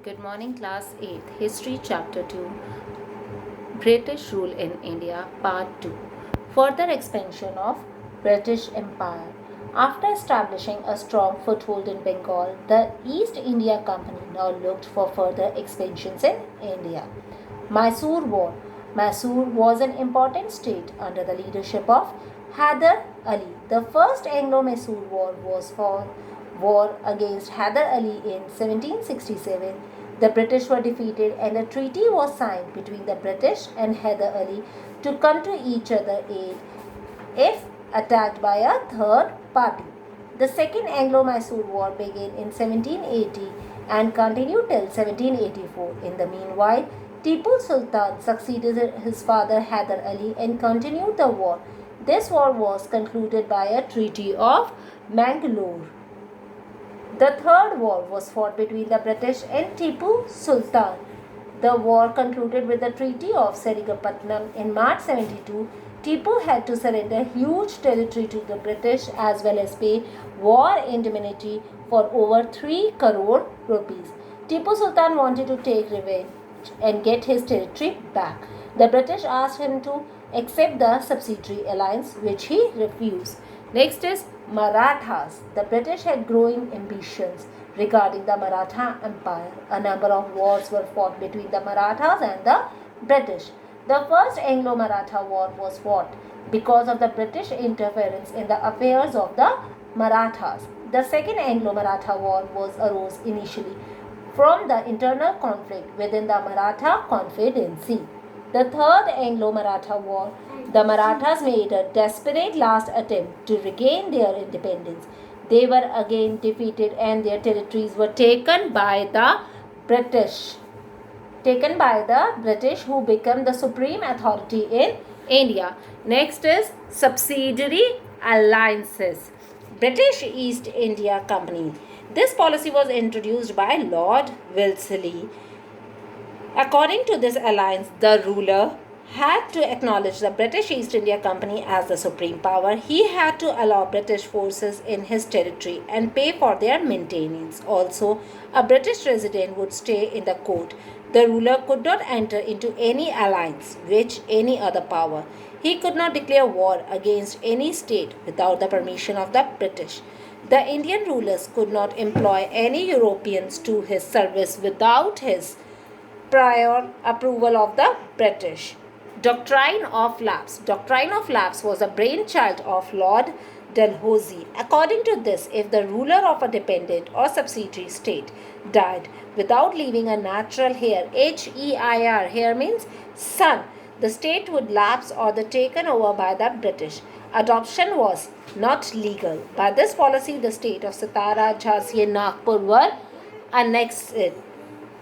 Good morning, class 8th, History Chapter 2, British Rule in India, Part 2. Further expansion of British Empire. After establishing a strong foothold in Bengal, the East India Company now looked for further expansions in India. Mysore War. Mysore was an important state under the leadership of Hyder Ali. The first Anglo-Mysore War was for war against Hyder Ali in 1767. The British were defeated and a treaty was signed between the British and Hyder Ali to come to each other aid if attacked by a third party. The Second Anglo-Mysore War began in 1780 and continued till 1784. In the meanwhile, Tipu Sultan succeeded his father Hyder Ali and continued the war. This war was concluded by a Treaty of Mangalore. The Third War was fought between the British and Tipu Sultan. The war concluded with the Treaty of Seringamapatnam in March 72. Tipu had to surrender huge territory to the British as well as pay war indemnity for over 3 crore rupees. Tipu Sultan wanted to take revenge and get his territory back. The British asked him to accept the subsidiary alliance, which he refused. Next is Marathas. The British had growing ambitions regarding the Maratha Empire. A number of wars were fought between the Marathas and the British. The first Anglo-Maratha War was fought because of the British interference in the affairs of the Marathas. The second Anglo-Maratha War arose initially from the internal conflict within the Maratha Confederacy. The third Anglo-Maratha War, the Marathas made a desperate last attempt to regain their independence. They were again defeated and their territories were taken by the British. Who became the supreme authority in India. Next is subsidiary alliances. British East India Company. This policy was introduced by Lord Wellesley. According to this alliance, the ruler had to acknowledge the British East India Company as the supreme power. He had to allow British forces in his territory and pay for their maintenance. Also, a British resident would stay in the court. The ruler could not enter into any alliance with any other power. He could not declare war against any state without the permission of the British. The Indian rulers could not employ any Europeans to his service without his prior approval of the British. Doctrine of Lapse. Doctrine of Lapse was a brainchild of Lord Dalhousie. According to this, if the ruler of a dependent or subsidiary state died without leaving a natural heir, heir, heir means son, the state would lapse or be taken over by the British. Adoption was not legal. By this policy, the state of Satara, Jhansi and Nagpur were annexed.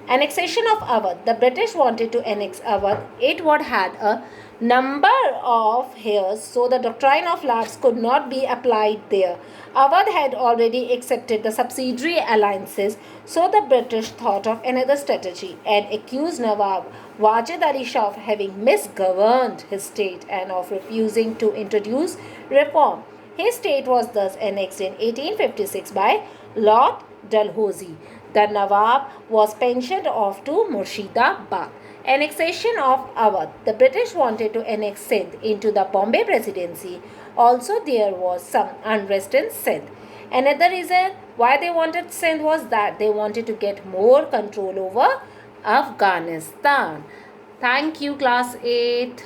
Annexation of Awadh. The British wanted to annex Awadh. It would had a number of heirs, so the doctrine of lapse could not be applied there. Awadh had already accepted the subsidiary alliances, so the British thought of another strategy and accused Nawab Wajid Ali Shah of having misgoverned his state and of refusing to introduce reform. His state was thus annexed in 1856 by Lord Dalhousie. The Nawab was pensioned off to Murshidabad. Annexation of Awadh. The British wanted to annex Sindh into the Bombay Presidency. Also, there was some unrest in Sindh. Another reason why they wanted Sindh was that they wanted to get more control over Afghanistan. Thank you, class 8.